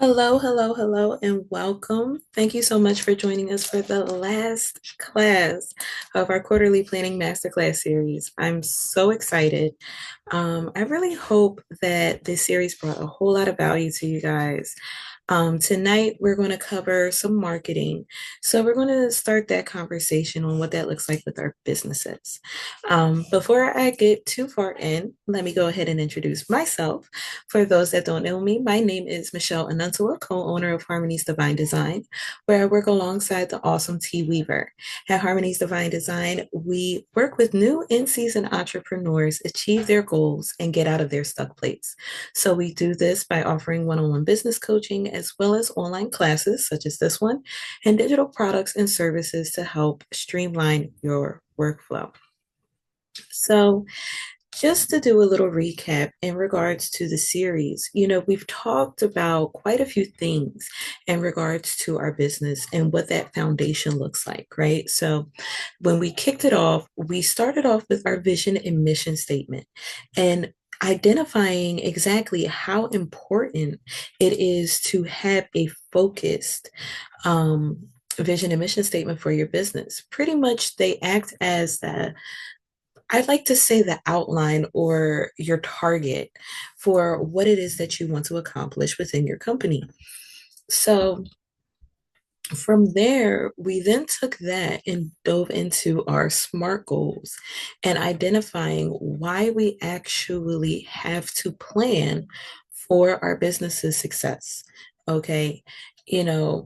Hello, hello, hello, and welcome. Thank you so much for joining us for the last class of our quarterly planning masterclass series. I'm so excited. I really hope that this series brought a whole lot of value to you guys. Tonight, we're going to cover some marketing. So, we're going to start that conversation on what that looks like with our businesses. Before I get too far in, let me go ahead and introduce myself. For those that don't know me, my name is Michelle Anuntua, co-owner of Harmony's Divine Design, where I work alongside the awesome T Weaver. At Harmony's Divine Design, we work with new in-season entrepreneurs achieve their goals and get out of their stuck place. So we do this by offering one-on-one business coaching as well as online classes such as this one and digital products and services to help streamline your workflow. So just to do a little recap in regards to the series, we've talked about quite a few things in regards to our business and what that foundation looks like, right? So, when we kicked it off, we started off with our vision and mission statement and identifying exactly how important it is to have a focused vision and mission statement for your business. Pretty much, they act as the I'd like to say the outline or your target for what it is that you want to accomplish within your company. So from there, we then took that and dove into our SMART goals and identifying why we actually have to plan for our business's success. Okay.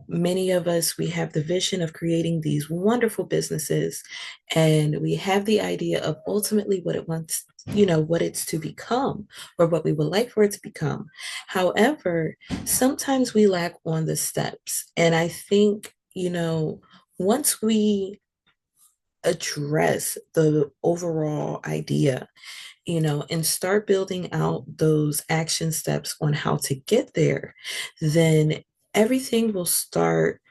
Many of us, we have the vision of creating these wonderful businesses, and we have the idea of ultimately what it wants, what it's to become or what we would like for it to become. However, sometimes we lack on the steps. And I think, once we address the overall idea, and start building out those action steps on how to get there, then everything will start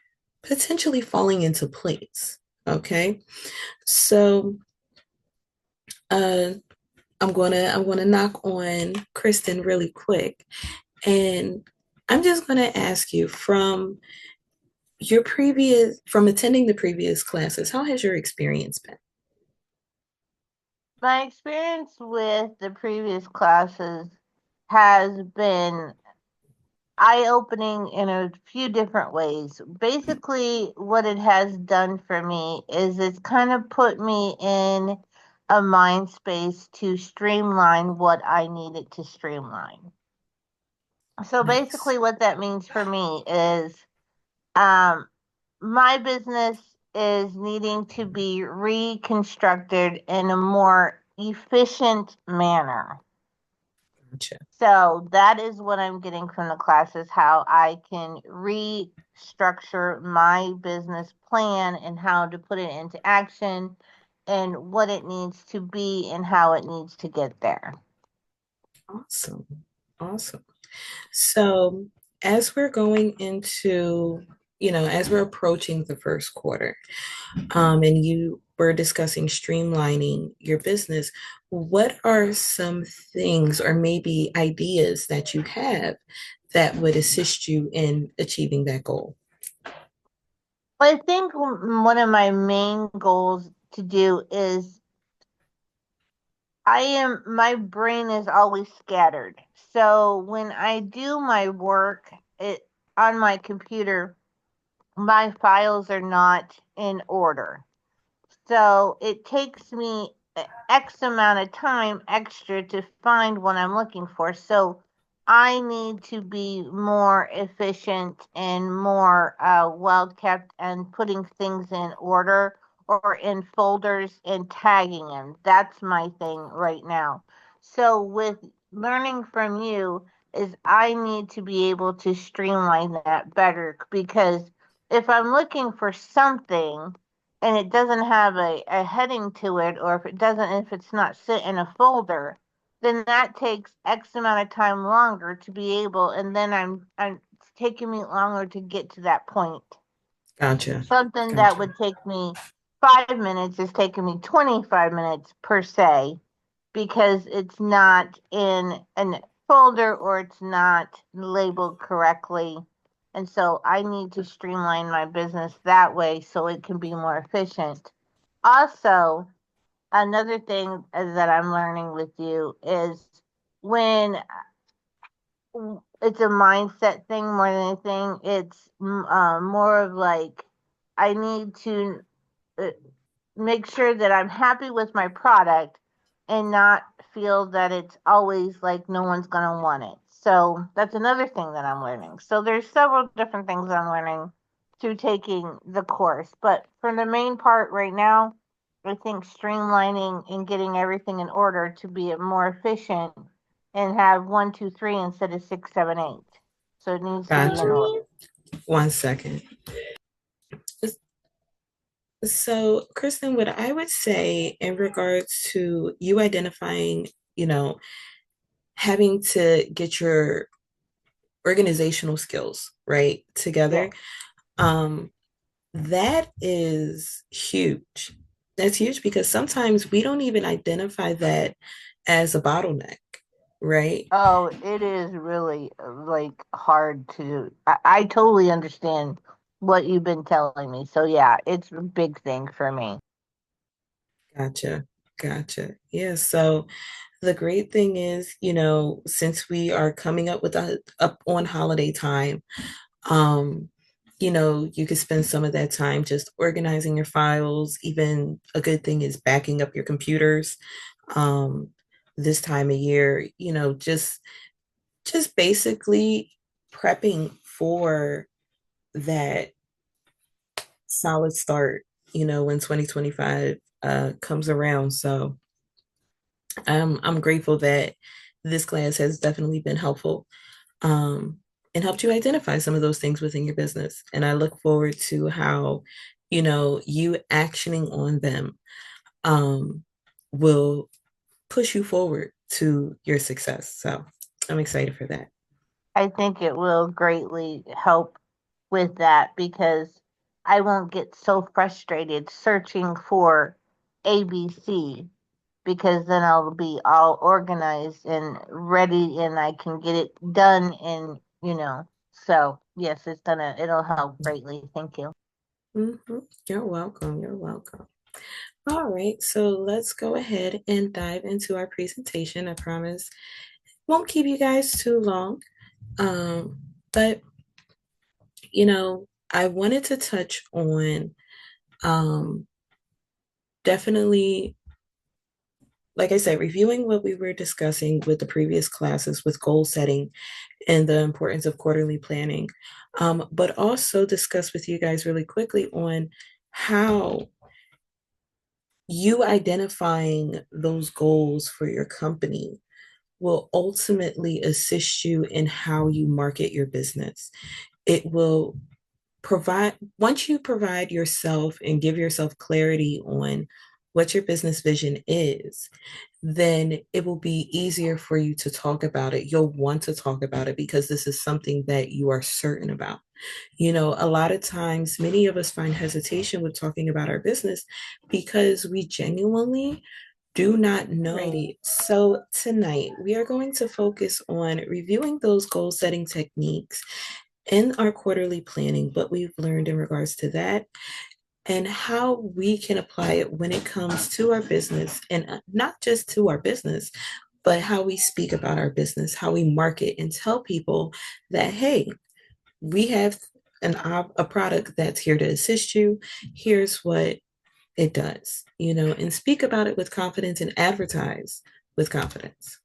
potentially falling into place. Okay. So, uh, I'm gonna knock on Kristen really quick, and I'm just gonna ask you from attending the previous classes, how has your experience been? My experience with the previous classes has been eye-opening in a few different ways. Basically, what it has done for me is it's kind of put me in a mind space to streamline what I needed to streamline. So Nice. basically, what that means for me is um, my business is needing to be reconstructed in a more efficient manner. Gotcha. So that is what I'm getting from the classes, how I can restructure my business plan and how to put it into action and what it needs to be and how it needs to get there. Awesome. Awesome. So, as we're going into, as we're approaching the first quarter, and you were discussing streamlining your business, what are some things or maybe ideas that you have that would assist you in achieving that goal? I think one of my main goals to do is my brain is always scattered. So when I do my work on my computer, my files are not in order. So it takes me X amount of time extra to find what I'm looking for. So I need to be more efficient and more well kept and putting things in order or in folders and tagging them. That's my thing right now. So with learning from you is I need to be able to streamline that better because if I'm looking for something and it doesn't have a heading to it, or if it's not sit in a folder, then that takes X amount of time longer to be able, and then it's taking me longer to get to that point. Gotcha. Something that Gotcha. would take me 5 minutes is taking me 25 minutes per se because it's not in a folder or it's not labeled correctly. And so I need to streamline my business that way so it can be more efficient. Also, another thing that I'm learning with you is when it's a mindset thing more than anything, it's more of like I need to uh, make sure that I'm happy with my product and not feel that it's always like no one's going to want it. So that's another thing that I'm learning. So there's several different things I'm learning through taking the course. But for the main part right now, I think streamlining and getting everything in order to be more efficient and have 1, 2, 3 instead of 6, 7, 8. So it needs to be Got in you. order. 1 second. So, Kristen, what I would say in regards to you identifying, you know, having to get your organizational skills right together, Yes. um, that is huge. That's huge because sometimes we don't even identify that as a bottleneck, right? Oh, it is really like hard to. I totally understand what you've been telling me. So yeah, it's a big thing for me. Gotcha. Gotcha. Yeah. So the great thing is, since we are coming up with up on holiday time, um, you could spend some of that time just organizing your files. Even a good thing is backing up your computers. Um, this time of year, just basically prepping for that solid start, when 2025 comes around. So I'm grateful that this class has definitely been helpful, um, and helped you identify some of those things within your business. And I look forward to how, you actioning on them will push you forward to your success. So I'm excited for that. I think it will greatly help with that because I won't get so frustrated searching for ABC because then I'll be all organized and ready and I can get it done and. So yes, it'll help greatly. Thank you. You're welcome. You're welcome. All right, so let's go ahead and dive into our presentation. I promise won't keep you guys too long. But I wanted to touch on um, definitely, like I said, reviewing what we were discussing with the previous classes with goal setting and the importance of quarterly planning, but also discuss with you guys really quickly on how you identifying those goals for your company will ultimately assist you in how you market your business. It will provide, once you provide yourself and give yourself clarity on what your business vision is, then it will be easier for you to talk about it. You'll want to talk about it because this is something that you are certain about. A lot of times, many of us find hesitation with talking about our business because we genuinely do not know. Righty. So tonight we are going to focus on reviewing those goal setting techniques in our quarterly planning, what we've learned in regards to that, and how we can apply it when it comes to our business, and not just to our business, but how we speak about our business, how we market and tell people that, hey, we have a product that's here to assist you. Here's what it does, and speak about it with confidence and advertise with confidence.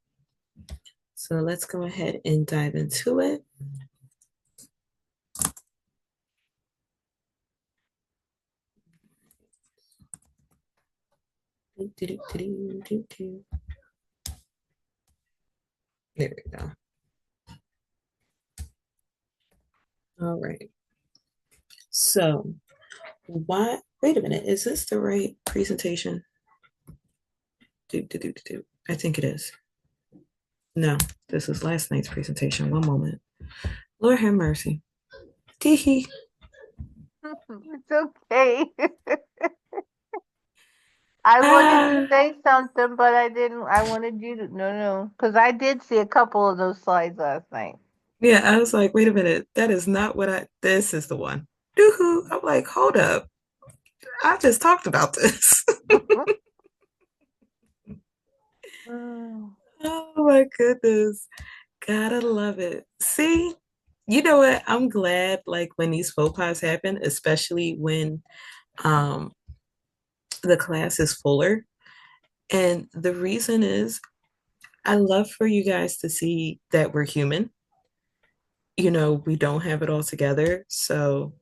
So let's go ahead and dive into it. There we go. All right. So, wait a minute. Is this the right presentation? I think it is. No, this is last night's presentation. One moment. Lord have mercy. Teehee. It's okay. I wanted to Ah, say something, but I didn't. I wanted you to no, no, because I did see a couple of those slides last night. Yeah, I was like, wait a minute, that is not what this is the one. Doohoo. I'm like, hold up. I just talked about this. Mm, Oh my goodness. Gotta love it. See, you know what? I'm glad like when these faux pas happen, especially when um the class is fuller. And the reason is I love for you guys to see that we're human. We don't have it all together. So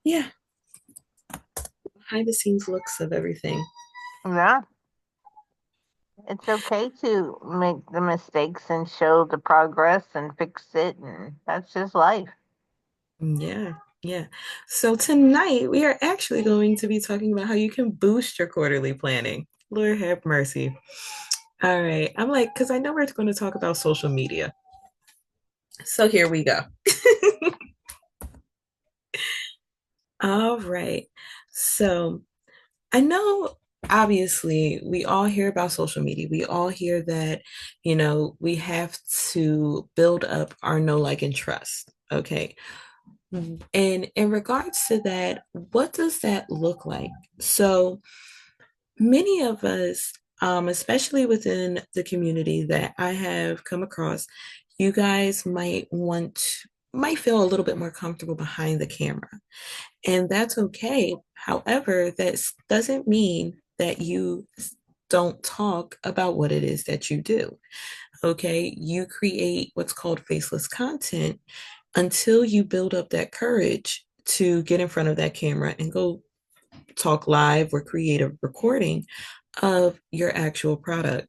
yeah, behind the scenes looks of everything. yeah, it's okay to make the mistakes and show the progress and fix it, and that's just life. Yeah, yeah. So tonight we are actually going to be talking about how you can boost your quarterly planning. Lord have mercy. All right. I'm like, because I know we're going to talk about social media. So here we go. All right. So I know obviously we all hear about social media. We all hear that, we have to build up our know, like, and trust. Okay. And in regards to that, what does that look like? So many of us, especially within the community that I have come across, you guys might feel a little bit more comfortable behind the camera. And that's okay. However, that doesn't mean that you don't talk about what it is that you do. Okay. You create what's called faceless content until you build up that courage to get in front of that camera and go talk live or create a recording of your actual product.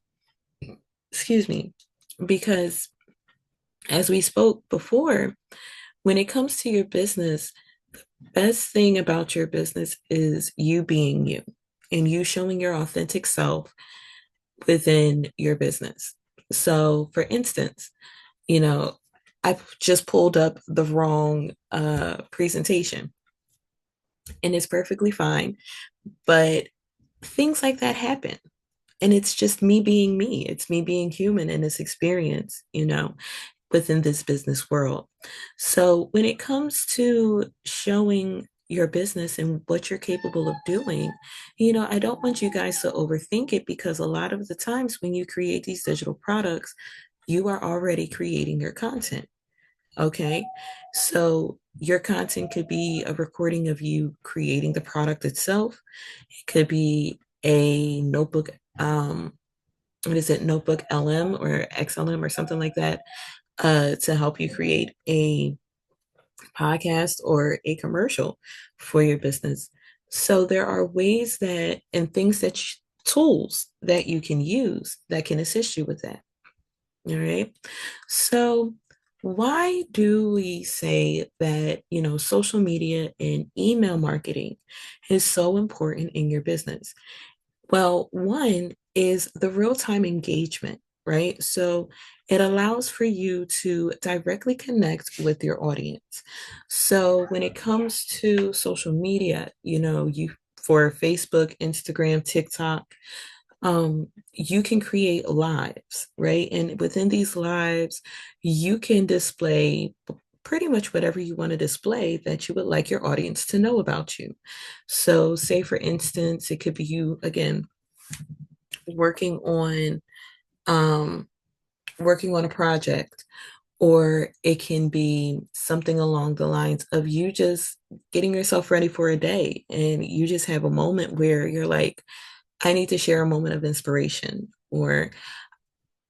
Excuse me. Because as we spoke before, when it comes to your business, best thing about your business is you being you and you showing your authentic self within your business. So, for instance, you know, I just pulled up the wrong presentation and it's perfectly fine, but things like that happen. And it's just me being me. It's me being human in this experience, within this business world. So when it comes to showing your business and what you're capable of doing, I don't want you guys to overthink it because a lot of the times when you create these digital products, you are already creating your content. Okay. So your content could be a recording of you creating the product itself. It could be a notebook, what is it, notebook LM or XLM or something like that, to help you create a podcast or a commercial for your business. So there are ways that and things that tools that you can use that can assist you with that. All right. So why do we say that, social media and email marketing is so important in your business? Well, one is the real time engagement, right? So it allows for you to directly connect with your audience. So when it comes to social media, you for Facebook, Instagram, TikTok, you can create lives, right? And within these lives, you can display pretty much whatever you want to display that you would like your audience to know about you. So, say for instance, it could be you again working on um, working on a project, or it can be something along the lines of you just getting yourself ready for a day, and you just have a moment where you're like, I need to share a moment of inspiration, or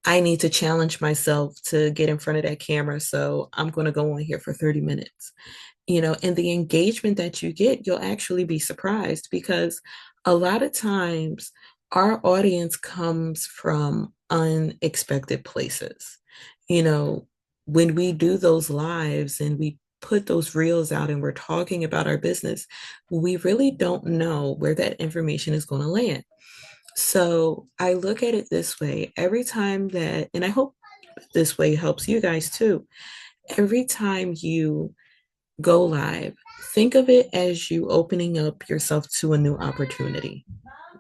I need to challenge myself to get in front of that camera. So I'm going to go on here for 30 minutes. And the engagement that you get, you'll actually be surprised because a lot of times our audience comes from unexpected places. You know, when we do those lives and we put those reels out and we're talking about our business, we really don't know where that information is going to land. So I look at it this way every time that, and I hope this way helps you guys too. Every time you go live, think of it as you opening up yourself to a new opportunity,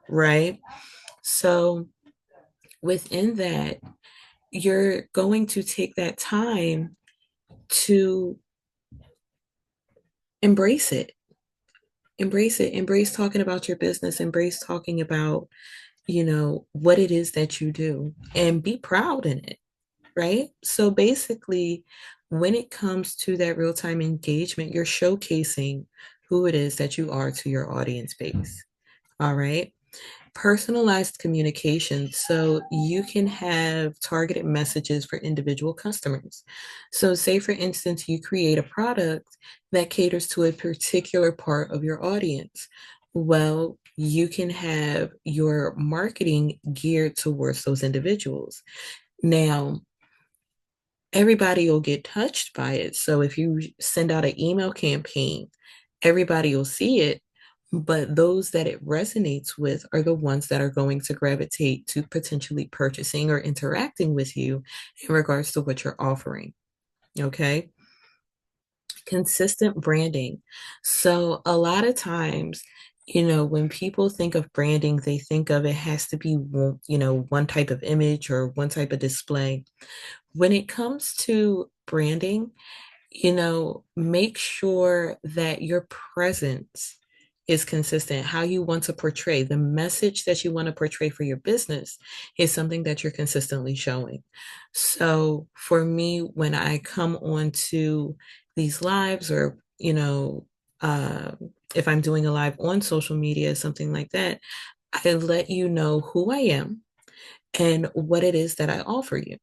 right? So within that, you're going to take that time to embrace it. Embrace it. Embrace talking about your business. Embrace talking about, what it is that you do and be proud in it, right? So basically, when it comes to that real time engagement, you're showcasing who it is that you are to your audience base. All right. Personalized communication. So you can have targeted messages for individual customers. So, say for instance, you create a product that caters to a particular part of your audience. Well, you can have your marketing geared towards those individuals. Now, everybody will get touched by it. So if you send out an email campaign, everybody will see it, but those that it resonates with are the ones that are going to gravitate to potentially purchasing or interacting with you in regards to what you're offering. Okay. Consistent branding. So a lot of times, when people think of branding, they think of it has to be, one type of image or one type of display. When it comes to branding, make sure that your presence is consistent. How you want to portray the message that you want to portray for your business is something that you're consistently showing. So for me, when I come on to these lives or, uh, if I'm doing a live on social media, something like that, I let you know who I am and what it is that I offer you.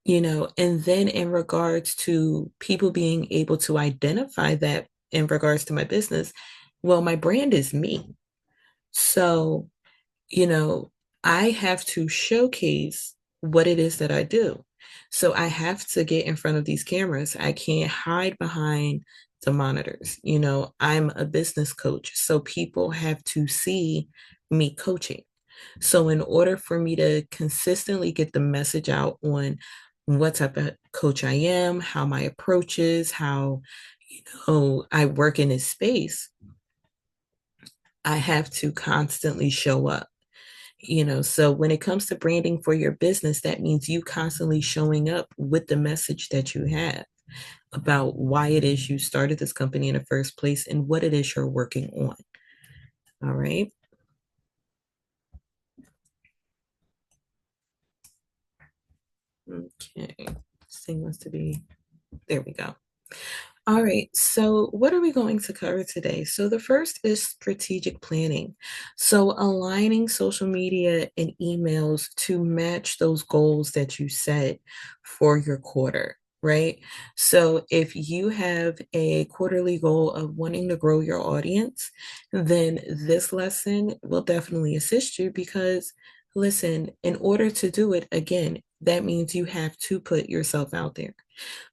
And then in regards to people being able to identify that in regards to my business, well, my brand is me. So, you know, I have to showcase what it is that I do. So I have to get in front of these cameras. I can't hide behind the monitors. I'm a business coach. So people have to see me coaching. So, in order for me to consistently get the message out on what type of coach I am, how my approach is, how I work in this space, I have to constantly show up. So when it comes to branding for your business, that means you constantly showing up with the message that you have about why it is you started this company in the first place and what it is you're working on. All right. Okay. This thing wants to be, there we go. All right, so what are we going to cover today? So, the first is strategic planning. So, aligning social media and emails to match those goals that you set for your quarter, right? So, if you have a quarterly goal of wanting to grow your audience, then this lesson will definitely assist you because, listen, in order to do it, again, that means you have to put yourself out there.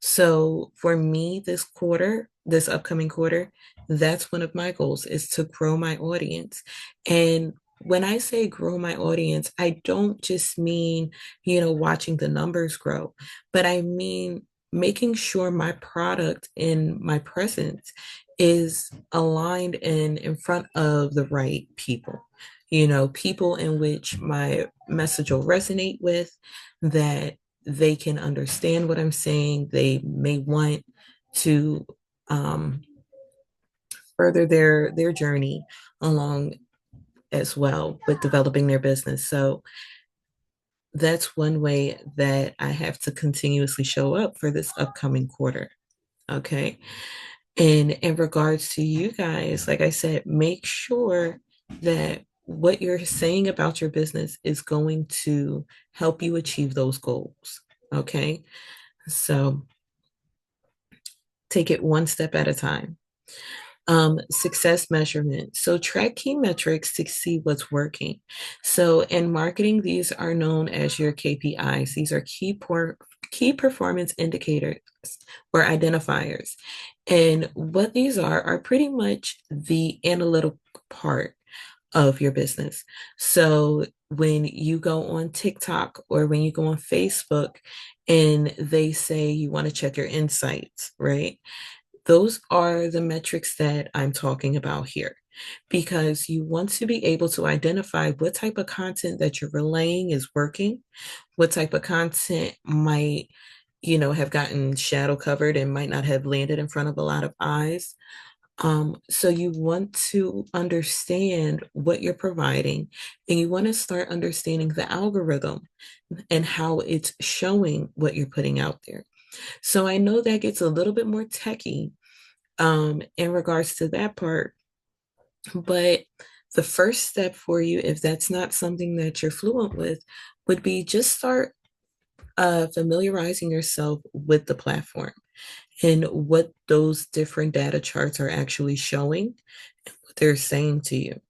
So for me, this upcoming quarter, that's one of my goals is to grow my audience. And when I say grow my audience, I don't just mean, watching the numbers grow, but I mean making sure my product and my presence is aligned and in front of the right people. People in which my message will resonate with, that they can understand what I'm saying. They may want to um, further their journey along as well with developing their business. So that's one way that I have to continuously show up for this upcoming quarter. Okay. And in regards to you guys, like I said, make sure that what you're saying about your business is going to help you achieve those goals. Okay. So take it one step at a time. Success measurement. So track key metrics to see what's working. So in marketing, these are known as your KPIs. These are key performance indicators or identifiers. And what these are pretty much the analytical part of your business. So when you go on TikTok or when you go on Facebook and they say you want to check your insights, right? Those are the metrics that I'm talking about here because you want to be able to identify what type of content that you're relaying is working, what type of content might, have gotten shadow covered and might not have landed in front of a lot of eyes. So you want to understand what you're providing, and you want to start understanding the algorithm and how it's showing what you're putting out there. So I know that gets a little bit more techy in regards to that part, but the first step for you, if that's not something that you're fluent with, would be just start familiarizing yourself with the platform and what those different data charts are actually showing, what they're saying to you,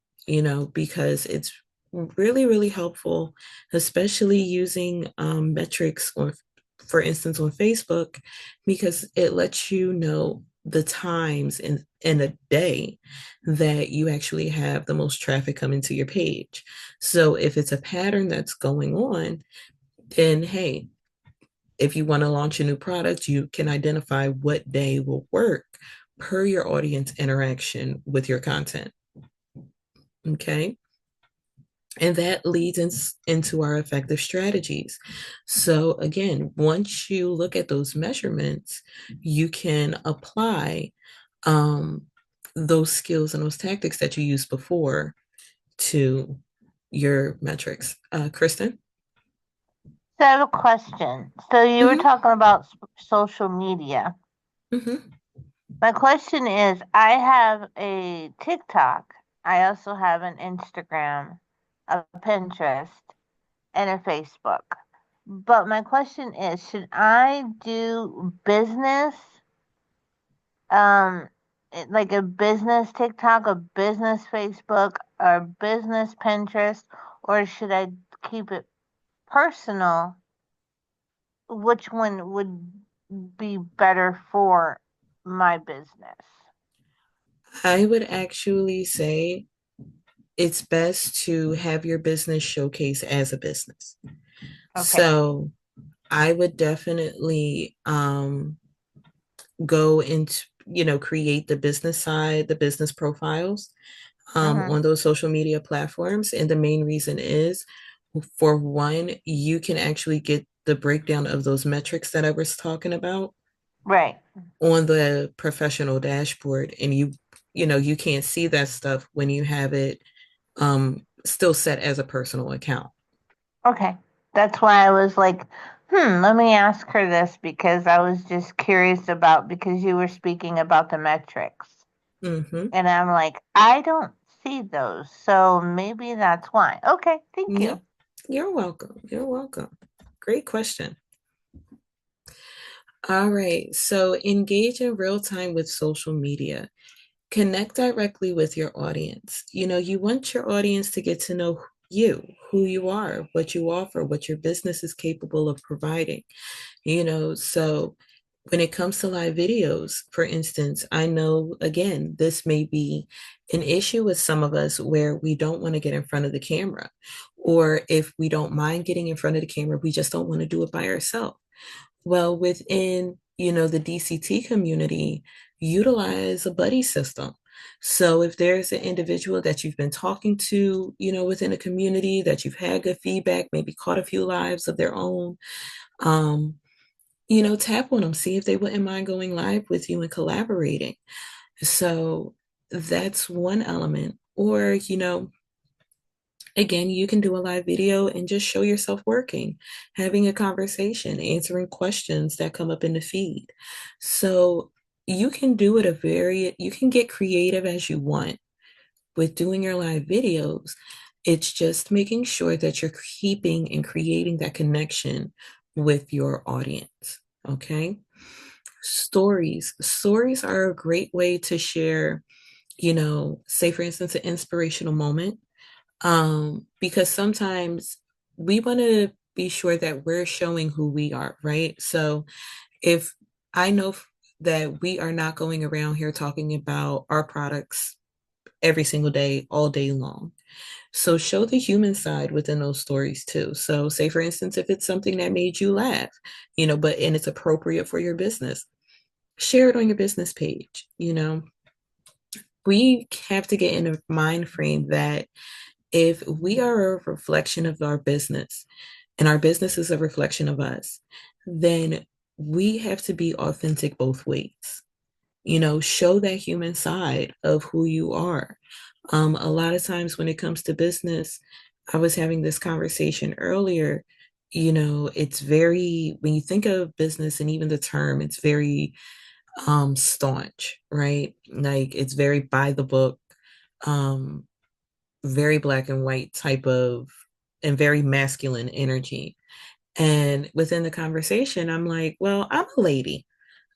because it's really, really helpful, especially using metrics on, for instance, on Facebook, because it lets you know the times in a day that you actually have the most traffic coming to your page. So if it's a pattern that's going on, then hey, if you want to launch a new product, you can identify what day will work per your audience interaction with your content. Okay. And that leads into our effective strategies. So, again, once you look at those measurements, you can apply um, those skills and those tactics that you used before to your metrics. Kristen? So I have a question. So you were Mm-hmm, talking about social media. mm-hmm, My question is, I have a TikTok. I also have an Instagram, a Pinterest, and a Facebook. But my question is, should I do business, um, like a business TikTok, a business Facebook, or business Pinterest, or should I keep it personal? Which one would be better for my business? I would actually say it's best to have your business showcase as a business. Okay. So I would definitely go into, create the business side, the business profiles Mm-hmm. on those social media platforms. And the main reason is, for one, you can actually get the breakdown of those metrics that I was talking about Right. on the professional dashboard. And you can't see that stuff when you have it still set as a personal account. Okay. That's why I was like, let me ask her this because I was just curious about because you were speaking about the metrics. Mm-hmm. And I'm like, I don't see those. So maybe that's why. Okay. Thank you. Yep. You're welcome. You're welcome. Great question. All right. So engage in real time with social media. Connect directly with your audience. You want your audience to get to know you, who you are, what you offer, what your business is capable of providing. So when it comes to live videos, for instance, I know, again, this may be an issue with some of us where we don't want to get in front of the camera. Or if we don't mind getting in front of the camera, we just don't want to do it by ourselves. Well, within, the DCT community, utilize a buddy system. So if there's an individual that you've been talking to, within a community that you've had good feedback, maybe caught a few lives of their own, um, tap on them, see if they wouldn't mind going live with you and collaborating. So that's one element. Or, again, you can do a live video and just show yourself working, having a conversation, answering questions that come up in the feed. So you can get creative as you want with doing your live videos. It's just making sure that you're keeping and creating that connection with your audience. Okay. Stories are a great way to share, say for instance, an inspirational moment, because sometimes we want to be sure that we're showing who we are, right? So if I know that we are not going around here talking about our products every single day, all day long. So show the human side within those stories too. So say for instance, if it's something that made you laugh, but and it's appropriate for your business, share it on your business page. We have to get in a mind frame that if we are a reflection of our business and our business is a reflection of us, then we have to be authentic both ways. Show that human side of who you are. A lot of times when it comes to business, I was having this conversation earlier. It's very, when you think of business and even the term, it's very staunch, right? Like it's very by the book, um, very black and white type of, and very masculine energy. And within the conversation, I'm like, well, I'm a lady.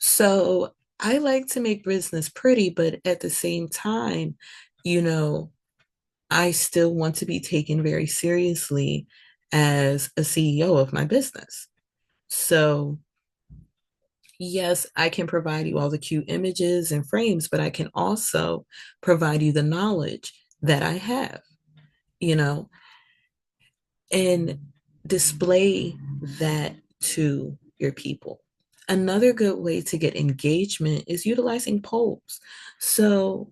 So I like to make business pretty, but at the same time, you know, I still want to be taken very seriously as a CEO of my business. So, yes, I can provide you all the cute images and frames, but I can also provide you the knowledge that I have, you know, and display that to your people. Another good way to get engagement is utilizing polls. So,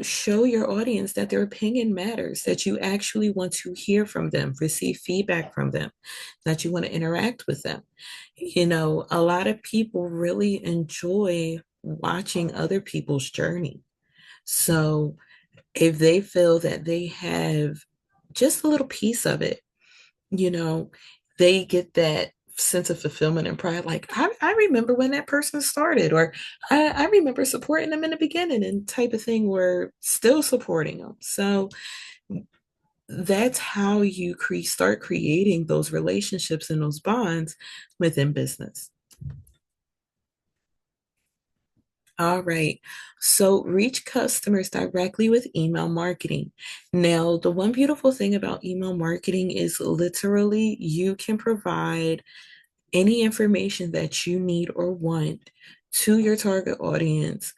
show your audience that their opinion matters, that you actually want to hear from them, receive feedback from them, that you want to interact with them. A lot of people really enjoy watching other people's journey. So, if they feel that they have just a little piece of it, you know, they get that sense of fulfillment and pride. Like, I remember when that person started, or I remember supporting them in the beginning, and type of thing. We're still supporting them. So that's how you start creating those relationships and those bonds within business. All right. So reach customers directly with email marketing. Now, the one beautiful thing about email marketing is literally you can provide any information that you need or want to your target audience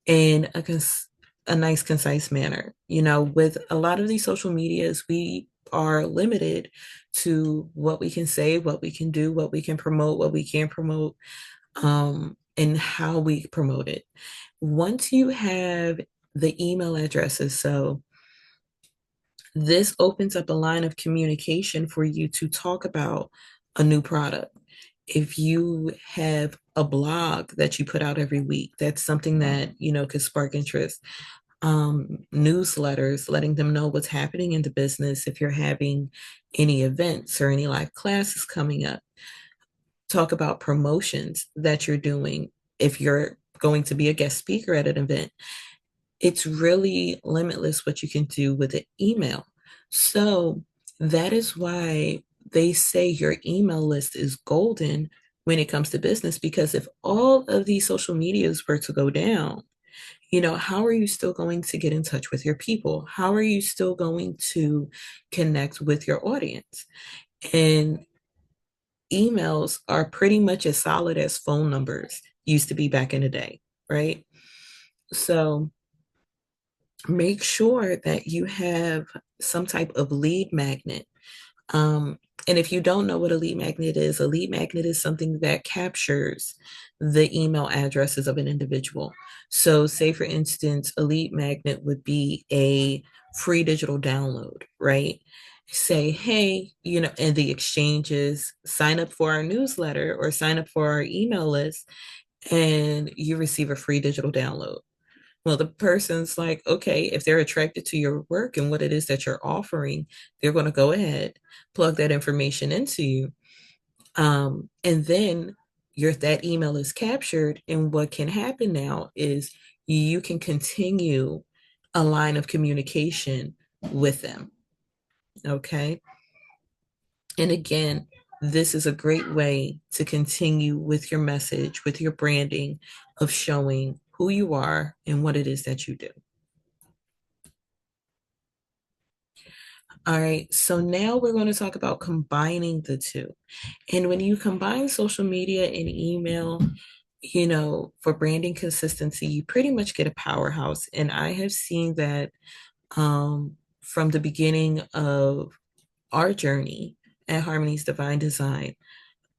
in a nice, concise manner. With a lot of these social medias, we are limited to what we can say, what we can do, what we can promote, what we can't promote, and how we promote it. Once you have the email addresses, so this opens up a line of communication for you to talk about a new product. If you have a blog that you put out every week, that's something that, could spark interest. Newsletters, letting them know what's happening in the business. If you're having any events or any live classes coming up, talk about promotions that you're doing. If you're going to be a guest speaker at an event, it's really limitless what you can do with an email. So that is why they say your email list is golden when it comes to business, because if all of these social medias were to go down, how are you still going to get in touch with your people? How are you still going to connect with your audience? And emails are pretty much as solid as phone numbers used to be back in the day, right? So make sure that you have some type of lead magnet. Um, and if you don't know what a lead magnet is something that captures the email addresses of an individual. So, say for instance, a lead magnet would be a free digital download, right? Say, hey, and the exchanges, sign up for our newsletter or sign up for our email list, and you receive a free digital download. Well, the person's like, okay, if they're attracted to your work and what it is that you're offering, they're going to go ahead, plug that information into you. And then that email is captured. And what can happen now is you can continue a line of communication with them. Okay. And again, this is a great way to continue with your message, with your branding of showing who you are and what it is that you do. All right, so now we're going to talk about combining the two. And when you combine social media and email, for branding consistency, you pretty much get a powerhouse. And I have seen that from the beginning of our journey at Harmony's Divine Design.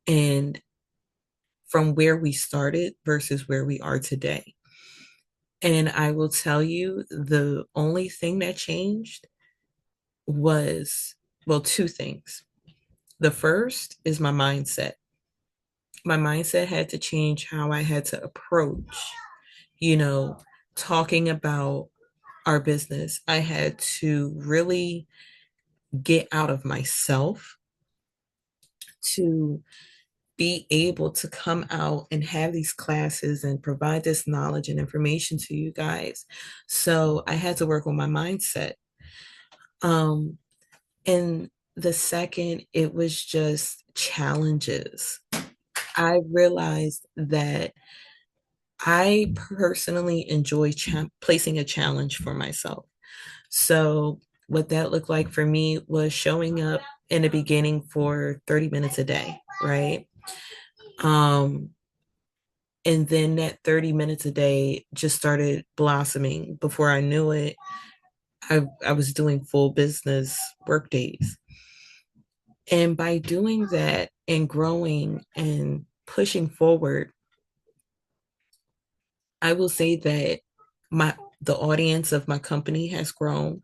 And from where we started versus where we are today. And I will tell you, the only thing that changed was, well, two things. The first is my mindset. My mindset had to change how I had to approach, you know, talking about our business. I had to really get out of myself to be able to come out and have these classes and provide this knowledge and information to you guys. So I had to work on my mindset. Um, and the second, it was just challenges. I realized that I personally enjoy placing a challenge for myself. So, what that looked like for me was showing up in the beginning for 30 minutes a day, right? Um, and then that 30 minutes a day just started blossoming. Before I knew it, I was doing full business work days. And by doing that and growing and pushing forward, I will say that my the audience of my company has grown.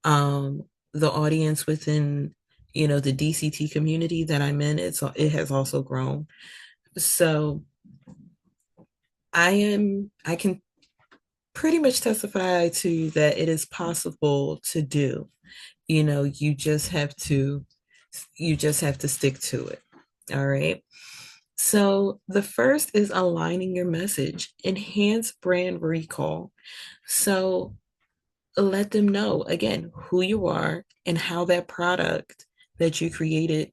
Um, the audience within, the DCT community that I'm in, it has also grown. So I can pretty much testify to you that it is possible to do. You just have to stick to it. All right. So the first is aligning your message, enhance brand recall. So let them know again who you are and how that product that you created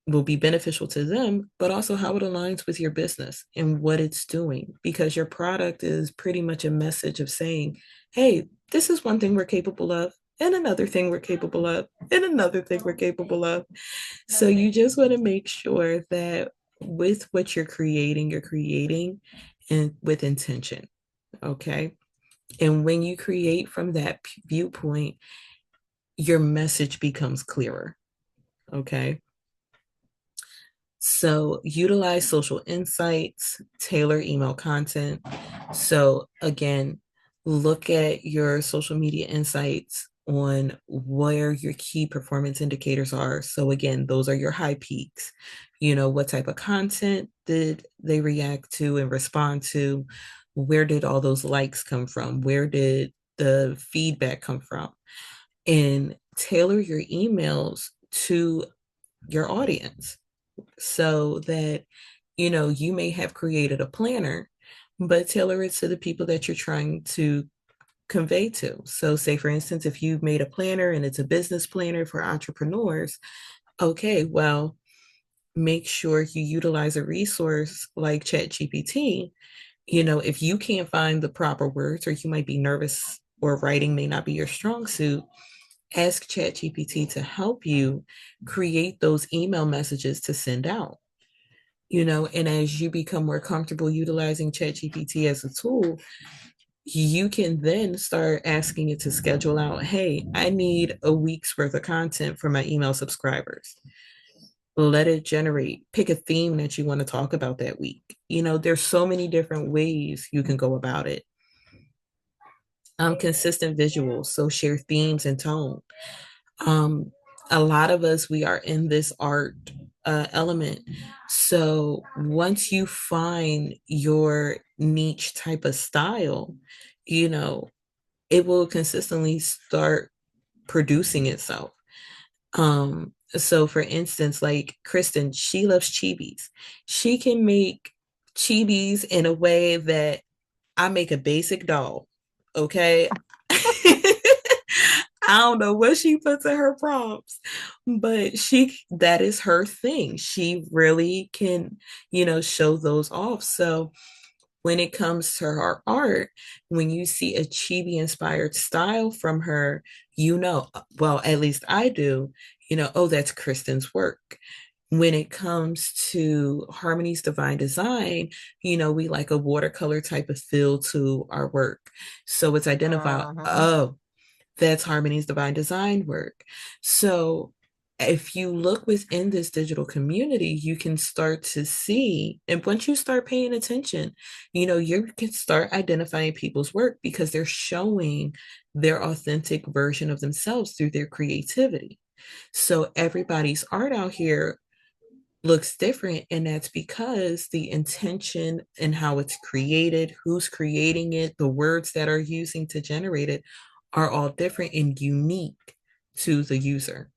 will be beneficial to them, but also how it aligns with your business and what it's doing. Because your product is pretty much a message of saying, hey, this is one thing we're capable of, and another thing we're capable of, and another thing we're capable of. So you just want to make sure that with what you're creating and with intention. Okay. And when you create from that viewpoint, your message becomes clearer. Okay. So utilize social insights, tailor email content. So again, look at your social media insights on where your key performance indicators are. So again, those are your high peaks. What type of content did they react to and respond to? Where did all those likes come from? Where did the feedback come from? And tailor your emails to your audience so that you may have created a planner, but tailor it to the people that you're trying to convey to. So say for instance, if you've made a planner and it's a business planner for entrepreneurs, okay, well, make sure you utilize a resource like ChatGPT. If you can't find the proper words or you might be nervous or writing may not be your strong suit, ask ChatGPT to help you create those email messages to send out. And as you become more comfortable utilizing ChatGPT as a tool, you can then start asking it to schedule out, hey, I need a week's worth of content for my email subscribers. Let it generate, pick a theme that you want to talk about that week. There's so many different ways you can go about it. Consistent visuals, so share themes and tone. um, a lot of us, we are in this art element. So once you find your niche type of style, you know, it will consistently start producing itself. So for instance, like Kristen, she loves chibis. She can make chibis in a way that I make a basic doll. Okay. I don't know what she puts in her prompts, but that is her thing. She really can, show those off. So when it comes to her art, when you see a chibi inspired style from her, well, at least I do, oh, that's Kristen's work. When it comes to Harmony's Divine Design, we like a watercolor type of feel to our work. So it's identified, Uh-huh. oh, that's Harmony's Divine Design work. So if you look within this digital community, you can start to see, and once you start paying attention, you can start identifying people's work because they're showing their authentic version of themselves through their creativity. So everybody's art out here looks different, and that's because the intention and how it's created, who's creating it, the words that are using to generate it are all different and unique to the user.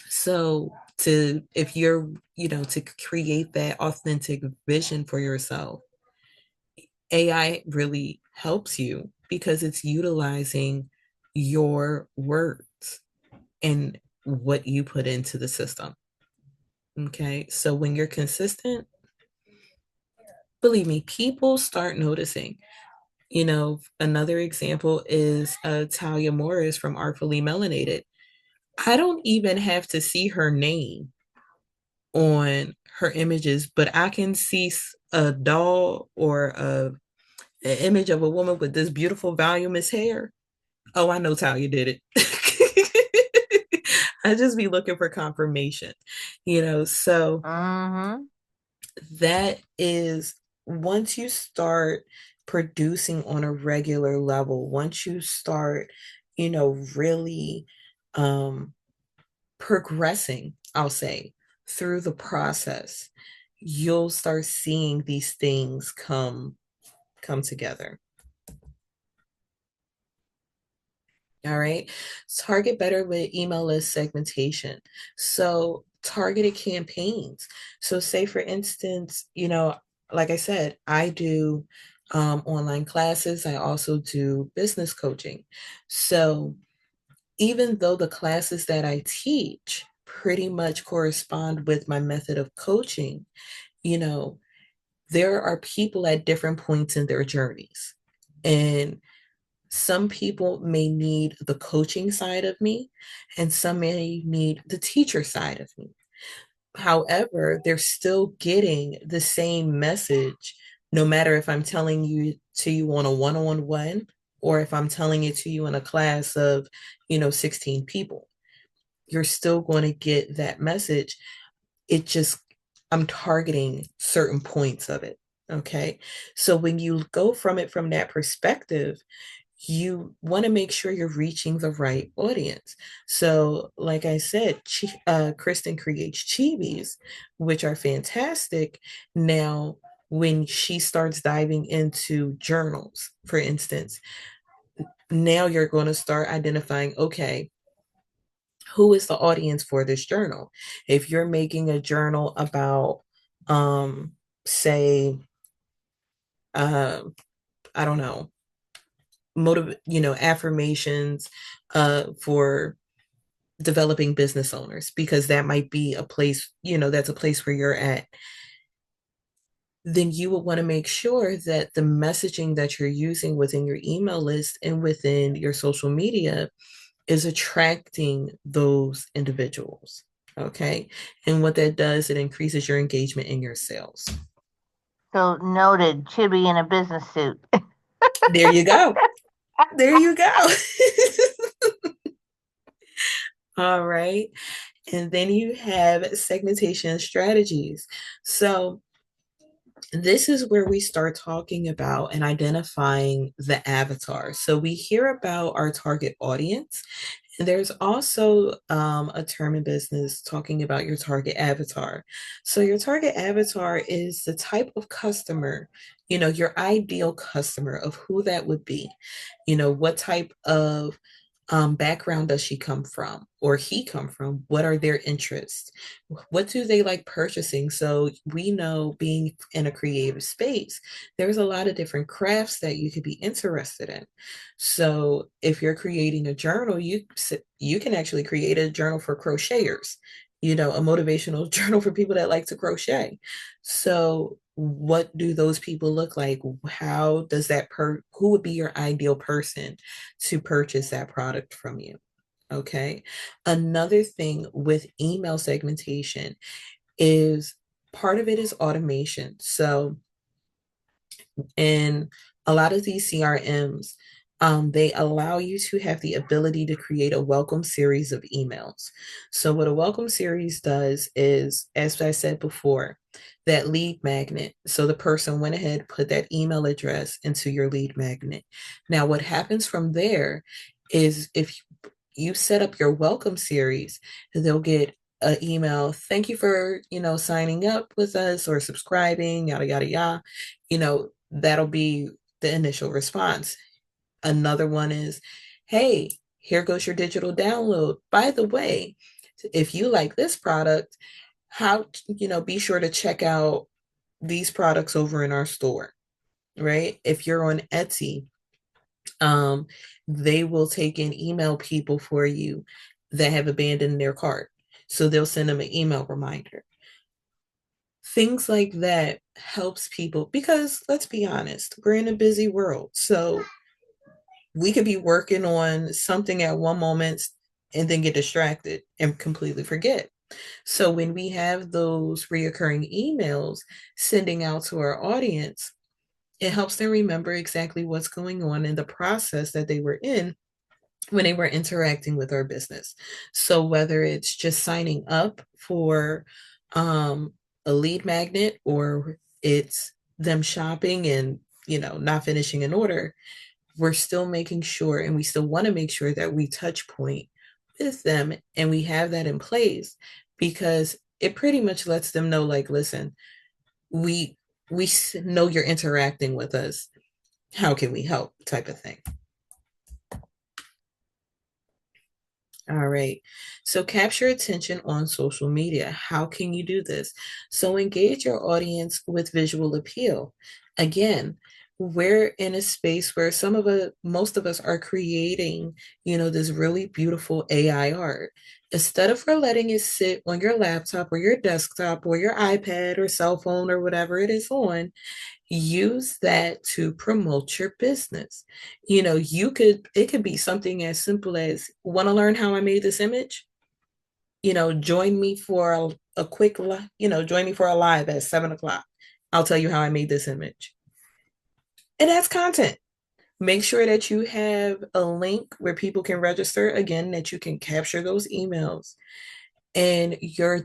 So to if you're, to create that authentic vision for yourself, AI really helps you because it's utilizing your words and what you put into the system. Okay. So when you're consistent, believe me, people start noticing. Another example is Talia Morris from Artfully Melanated. I don't even have to see her name on her images, but I can see a doll or an image of a woman with this beautiful voluminous hair. Oh, I know Talia did it. I just be looking for confirmation, so Mm-hmm. that is once you start producing on a regular level, once you start, really um progressing, I'll say, through the process, you'll start seeing these things come together. All right. Target better with email list segmentation. So targeted campaigns. So say for instance, like I said, I do online classes. I also do business coaching. So even though the classes that I teach pretty much correspond with my method of coaching, you know, there are people at different points in their journeys. And some people may need the coaching side of me, and some may need the teacher side of me. However, they're still getting the same message, no matter if I'm telling you to you on a one-on-one or if I'm telling it to you in a class of, 16 people. You're still going to get that message. It just, I'm targeting certain points of it. Okay. So when you go from it from that perspective, you want to make sure you're reaching the right audience. So, like I said, Kristen creates chibis, which are fantastic. Now, when she starts diving into journals, for instance, now you're going to start identifying, okay, who is the audience for this journal? If you're making a journal about, say, uh, I don't know, affirmations for developing business owners, because that might be a place, that's a place where you're at, then you will want to make sure that the messaging that you're using within your email list and within your social media is attracting those individuals. Okay. And what that does, it increases your engagement in your sales. So noted, Chibi in a business suit. There you go. There you go. All right. And then you have segmentation strategies. So this is where we start talking about and identifying the avatar. So we hear about our target audience, and there's also a term in business talking about your target avatar. So your target avatar is the type of customer, your ideal customer of who that would be. What type of background does she come from or he come from? What are their interests? What do they like purchasing? So we know, being in a creative space, there's a lot of different crafts that you could be interested in. So if you're creating a journal, you can actually create a journal for crocheters, a motivational journal for people that like to crochet. So what do those people look like? How does who would be your ideal person to purchase that product from you? Okay. Another thing with email segmentation is part of it is automation. So in a lot of these CRMs, They allow you to have the ability to create a welcome series of emails. So, what a welcome series does is, as I said before, that lead magnet. So, the person went ahead, put that email address into your lead magnet. Now, what happens from there is if you set up your welcome series, they'll get an email. Thank you for, signing up with us or subscribing, yada, yada, yada. That'll be the initial response. Another one is, hey, here goes your digital download. By the way, if you like this product, be sure to check out these products over in our store, right? If you're on Etsy, um, they will take and email people for you that have abandoned their cart. So they'll send them an email reminder. Things like that helps people because let's be honest, we're in a busy world. So we could be working on something at one moment and then get distracted and completely forget. So when we have those reoccurring emails sending out to our audience, it helps them remember exactly what's going on in the process that they were in when they were interacting with our business. So whether it's just signing up for um, a lead magnet or it's them shopping and not finishing an order, we're still making sure and we still want to make sure that we touch point with them and we have that in place because it pretty much lets them know like listen, we we know you're interacting with us, how can we help type of thing. All right. So capture attention on social media. How can you do this? So engage your audience with visual appeal. Again, we're in a space where most of us are creating, this really beautiful AI art. Instead of for letting it sit on your laptop or your desktop or your iPad or cell phone or whatever it is on, use that to promote your business. It could be something as simple as want to learn how I made this image? Join me for a quick, join me for a live at 7 o'clock. I'll tell you how I made this image. And that's content. Make sure that you have a link where people can register again, that you can capture those emails and you're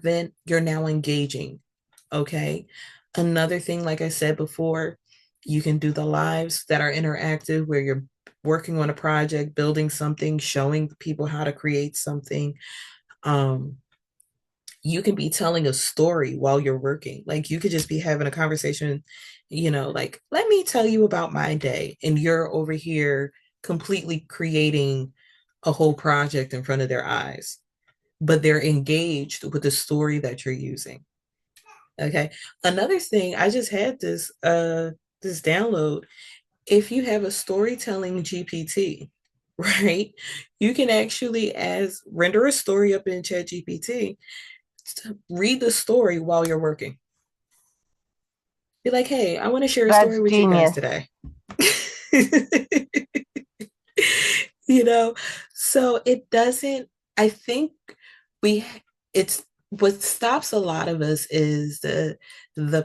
now engaging. Okay. Another thing, like I said before, you can do the lives that are interactive where you're working on a project, building something, showing people how to create something. Um, you can be telling a story while you're working. Like you could just be having a conversation, like, let me tell you about my day. And you're over here completely creating a whole project in front of their eyes, but they're engaged with the story that you're using. Okay. Another thing, I just had this download. If you have a storytelling GPT, right? You can actually as render a story up in Chat GPT, read the story while you're working. Be like, hey, I want to share a story That's with you guys genius. today. you know, so it doesn't, I think we it's what stops a lot of us is the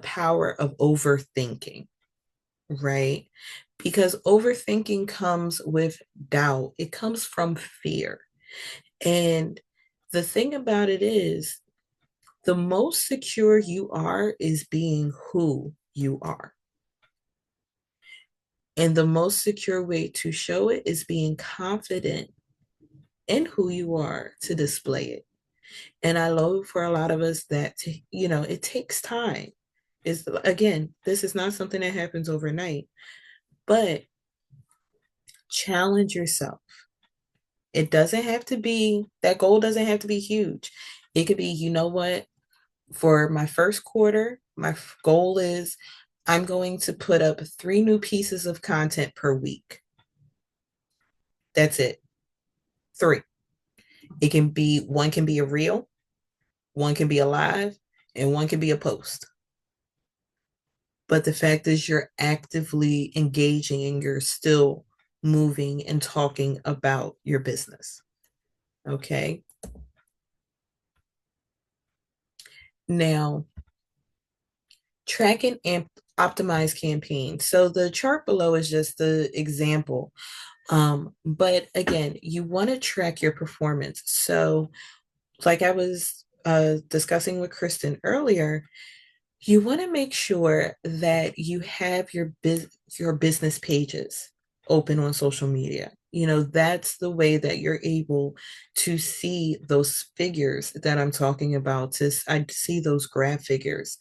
power of overthinking, right? Because overthinking comes with doubt, it comes from fear. And the thing about it is, the most secure you are is being who you are. And the most secure way to show it is being confident in who you are to display it. And I know for a lot of us that, it takes time. Is again, this is not something that happens overnight, but challenge yourself. It doesn't have to be, that goal doesn't have to be huge. It could be, you know what, for my first quarter, my goal is I'm going to put up 3 new pieces of content per week. That's it. 3. It can be, one can be a reel, one can be a live, and one can be a post. But the fact is, you're actively engaging and you're still moving and talking about your business. Okay. Now, track and optimize campaigns. So the chart below is just the example But again, you want to track your performance. So, like I was discussing with Kristen earlier, you want to make sure that you have your business pages open on social media. That's the way that you're able to see those figures that I'm talking about. I see those graph figures,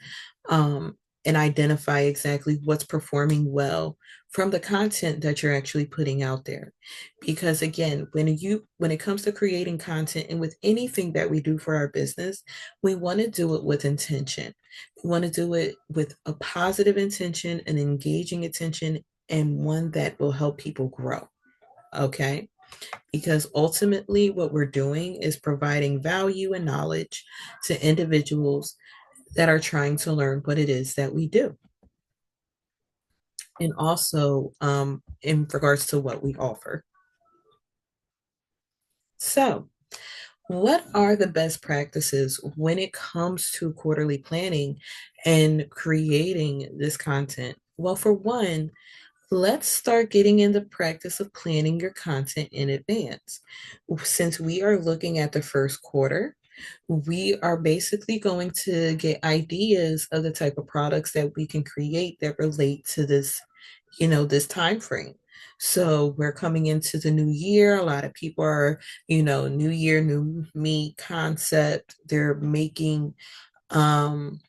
um, and identify exactly what's performing well from the content that you're actually putting out there. Because again, when it comes to creating content and with anything that we do for our business, we want to do it with intention. We want to do it with a positive intention, an engaging intention, and one that will help people grow. Okay. Because ultimately, what we're doing is providing value and knowledge to individuals that are trying to learn what it is that we do. And also, in regards to what we offer. So, what are the best practices when it comes to quarterly planning and creating this content? Well, for one, let's start getting in the practice of planning your content in advance. Since we are looking at the first quarter, we are basically going to get ideas of the type of products that we can create that relate to this time frame. So we're coming into the new year. A lot of people are, new year, new me concept. They're making um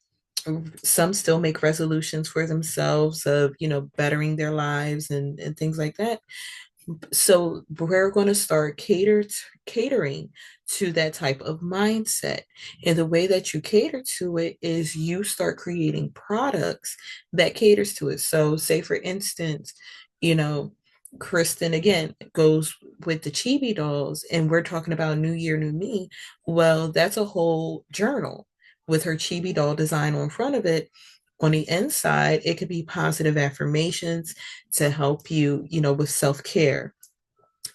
some still make resolutions for themselves of, bettering their lives and things like that. So we're going to start catering to that type of mindset. And the way that you cater to it is you start creating products that caters to it. So say for instance, you know, Kristen again goes with the chibi dolls and we're talking about New Year, New Me. Well, that's a whole journal with her chibi doll design on front of it. On the inside, it could be positive affirmations to help you, with self care.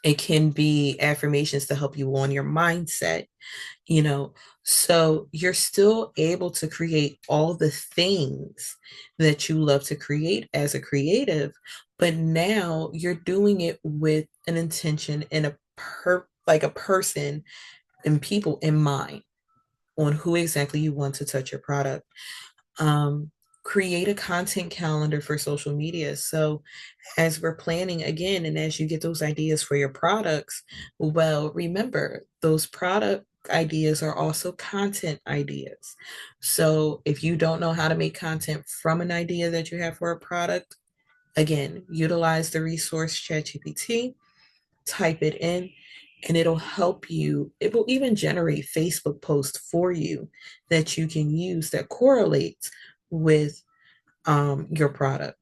It can be affirmations to help you on your mindset, you know. So you're still able to create all the things that you love to create as a creative, but now you're doing it with an intention and like a person and people in mind on who exactly you want to touch your product. um, Create a content calendar for social media. So as we're planning again, and as you get those ideas for your products, well, remember those product ideas are also content ideas. So if you don't know how to make content from an idea that you have for a product, again, utilize the resource ChatGPT, type it in, and it'll help you. It will even generate Facebook posts for you that you can use that correlates with your product.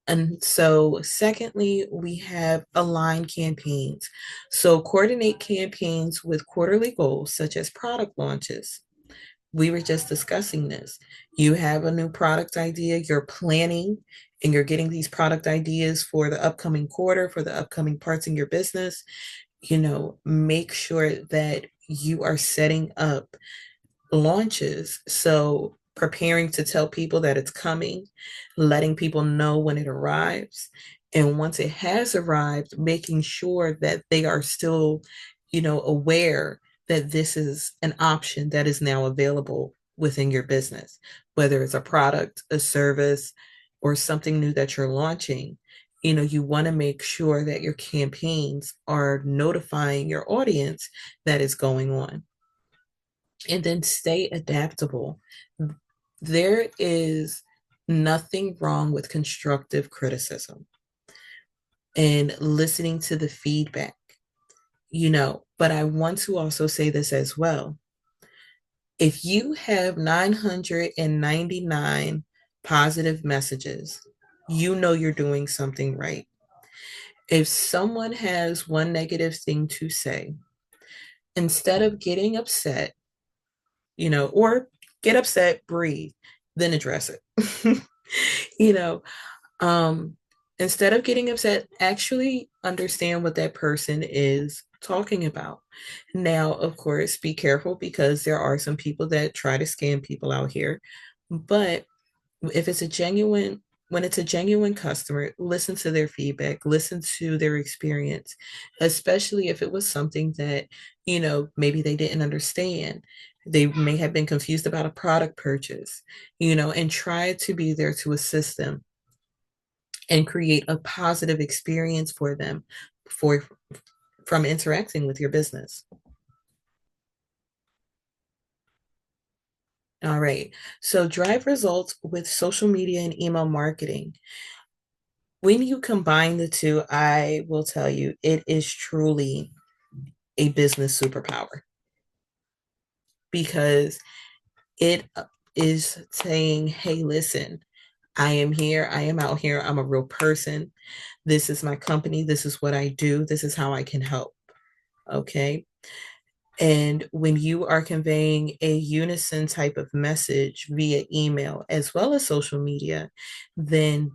And so, secondly, we have aligned campaigns. So, coordinate campaigns with quarterly goals, such as product launches. We were just discussing this. You have a new product idea, you're planning, and you're getting these product ideas for the upcoming quarter, for the upcoming parts in your business. Make sure that you are setting up launches. So preparing to tell people that it's coming, letting people know when it arrives. And once it has arrived, making sure that they are still, aware that this is an option that is now available within your business, whether it's a product, a service, or something new that you're launching. You want to make sure that your campaigns are notifying your audience that is going on, and then stay adaptable. There is nothing wrong with constructive criticism and listening to the feedback, but I want to also say this as well. If you have 999 positive messages, you're doing something right. If someone has one negative thing to say, instead of getting upset, or get upset, breathe, then address it. you know, um, Instead of getting upset, actually understand what that person is talking about. Now, of course, be careful because there are some people that try to scam people out here. But if it's a genuine when it's a genuine customer, listen to their feedback, listen to their experience, especially if it was something that, maybe they didn't understand. They may have been confused about a product purchase, and try to be there to assist them and create a positive experience for them for from interacting with your business. All right. So drive results with social media and email marketing. When you combine the two, I will tell you, it is truly a business superpower because it is saying, hey, listen, I am here, I am out here, I'm a real person. This is my company, this is what I do, this is how I can help. Okay. And when you are conveying a unison type of message via email as well as social media, then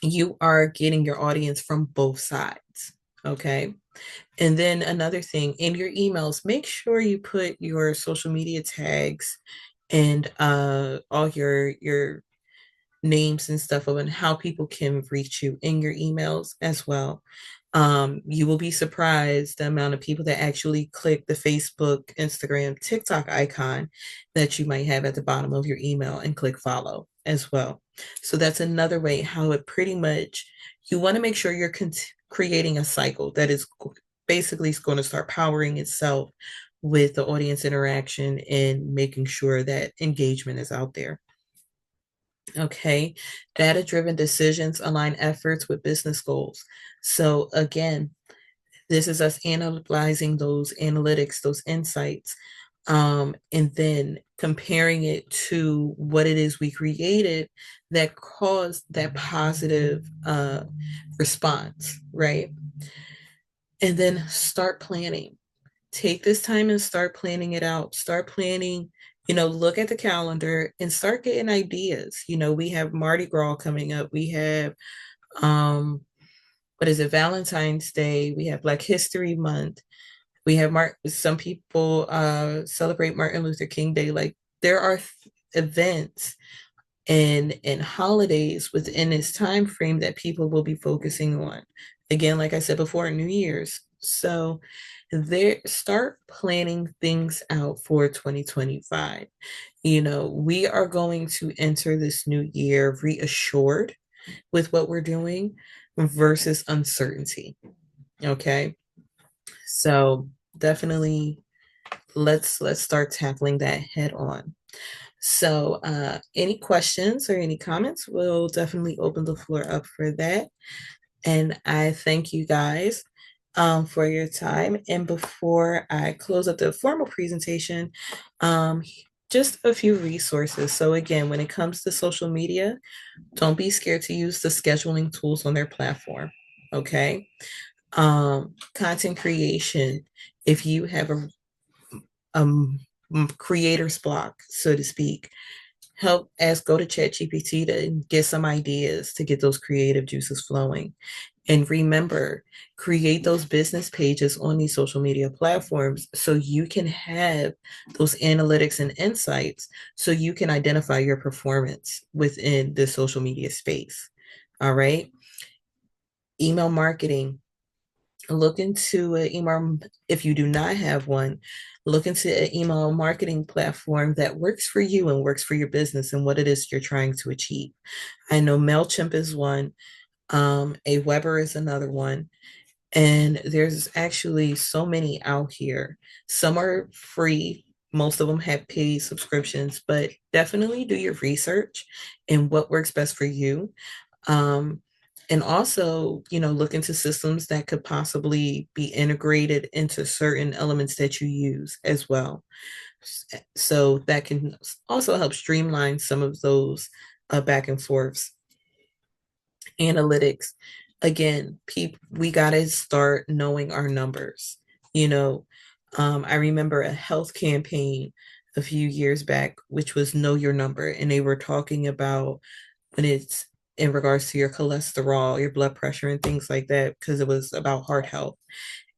you are getting your audience from both sides. Okay. And then another thing in your emails, make sure you put your social media tags and all your names and stuff of and how people can reach you in your emails as well. You will be surprised the amount of people that actually click the Facebook, Instagram, TikTok icon that you might have at the bottom of your email and click follow as well. So that's another way how it pretty much, you want to make sure you're creating a cycle that is basically going to start powering itself with the audience interaction and making sure that engagement is out there. Okay, data driven decisions align efforts with business goals. So, again, this is us analyzing those analytics, those insights, and then comparing it to what it is we created that caused that positive response, right? And then start planning. Take this time and start planning it out. Start planning, look at the calendar and start getting ideas. We have Mardi Gras coming up. We have, what is it, Valentine's Day. We have Black History Month. We have some people celebrate Martin Luther King Day. Like there are events and holidays within this time frame that people will be focusing on. Again, like I said before, New Year's. So there, start planning things out for 2025. We are going to enter this new year reassured with what we're doing versus uncertainty. Okay. So definitely let's start tackling that head on. So, any questions or any comments, we'll definitely open the floor up for that. And I thank you guys for your time. And before I close up the formal presentation, um, just a few resources. So, again, when it comes to social media, don't be scared to use the scheduling tools on their platform. Okay. Content creation. If you have a um, creator's block, so to speak, go to ChatGPT to get some ideas to get those creative juices flowing. And remember, create those business pages on these social media platforms so you can have those analytics and insights so you can identify your performance within the social media space. All right. Email marketing. Look into an email, if you do not have one, look into an email marketing platform that works for you and works for your business and what it is you're trying to achieve. I know MailChimp is one, Aweber is another one, and there's actually so many out here. Some are free, most of them have paid subscriptions, but definitely do your research and what works best for you. Um, and also, look into systems that could possibly be integrated into certain elements that you use as well. So that can also help streamline some of those back and forths. Analytics. Again, we got to start knowing our numbers. You know, I remember a health campaign a few years back, which was Know Your Number, and they were talking about when it's in regards to your cholesterol, your blood pressure, and things like that, because it was about heart health.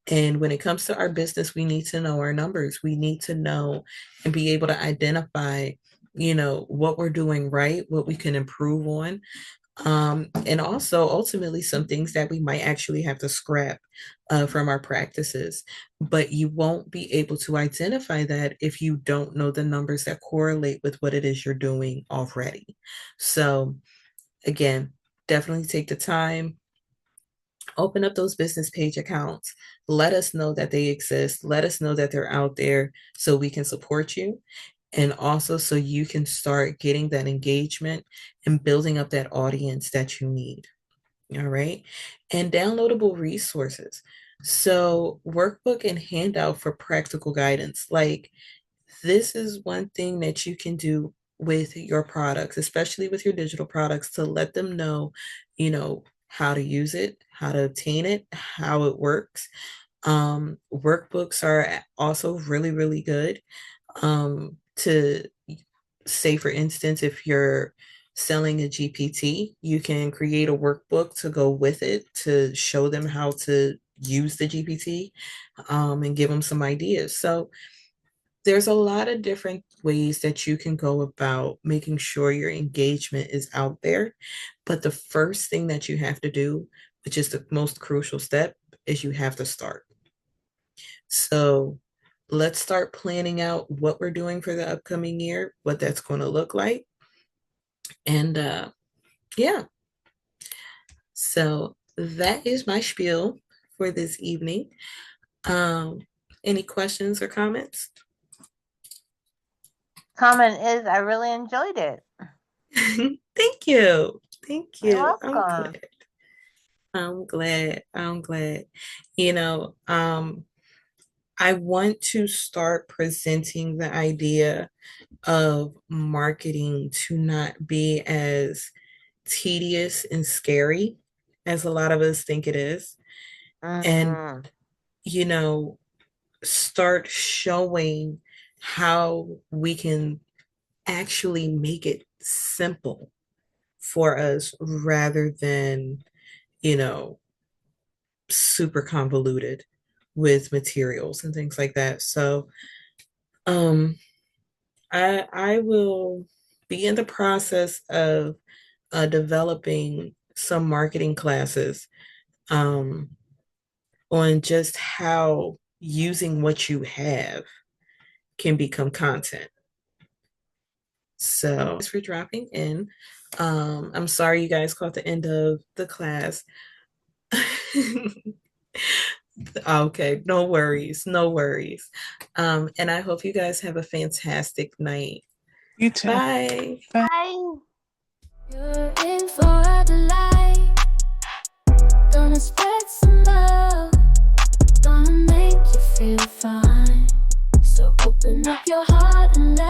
And when it comes to our business, we need to know our numbers. We need to know and be able to identify, what we're doing right, what we can improve on. And also ultimately some things that we might actually have to scrap from our practices. But you won't be able to identify that if you don't know the numbers that correlate with what it is you're doing already. So again, definitely take the time, open up those business page accounts. Let us know that they exist. Let us know that they're out there so we can support you. And also so you can start getting that engagement and building up that audience that you need. All right. And downloadable resources. So, workbook and handout for practical guidance. Like, this is one thing that you can do with your products, especially with your digital products, to let them know, how to use it, how to obtain it, how it works. Workbooks are also really, really good to say, for instance, if you're selling a GPT, you can create a workbook to go with it to show them how to use the GPT and give them some ideas. So there's a lot of different ways that you can go about making sure your engagement is out there. But the first thing that you have to do, which is the most crucial step, is you have to start. So let's start planning out what we're doing for the upcoming year, what that's going to look like. And yeah, so that is my spiel for this evening. Um, any questions or comments? Comment is, I really enjoyed it. Thank you. Thank You're you. I'm welcome. glad. I'm glad. I'm glad. You know, um, I want to start presenting the idea of marketing to not be as tedious and scary as a lot of us think it is. And, Hmm. you know, start showing how we can actually make it simple for us rather than, you know, super convoluted with materials and things like that. So, um, I will be in the process of developing some marketing classes um, on just how using what you have can become content. So, thanks for dropping in. I'm sorry you guys caught the end of the class. Okay, no worries, no worries. And I hope you guys have a fantastic night. You too. Bye. Bye. Bye. You're in for a delight. Gonna spread some love. Gonna make you feel fine. So open up your heart and let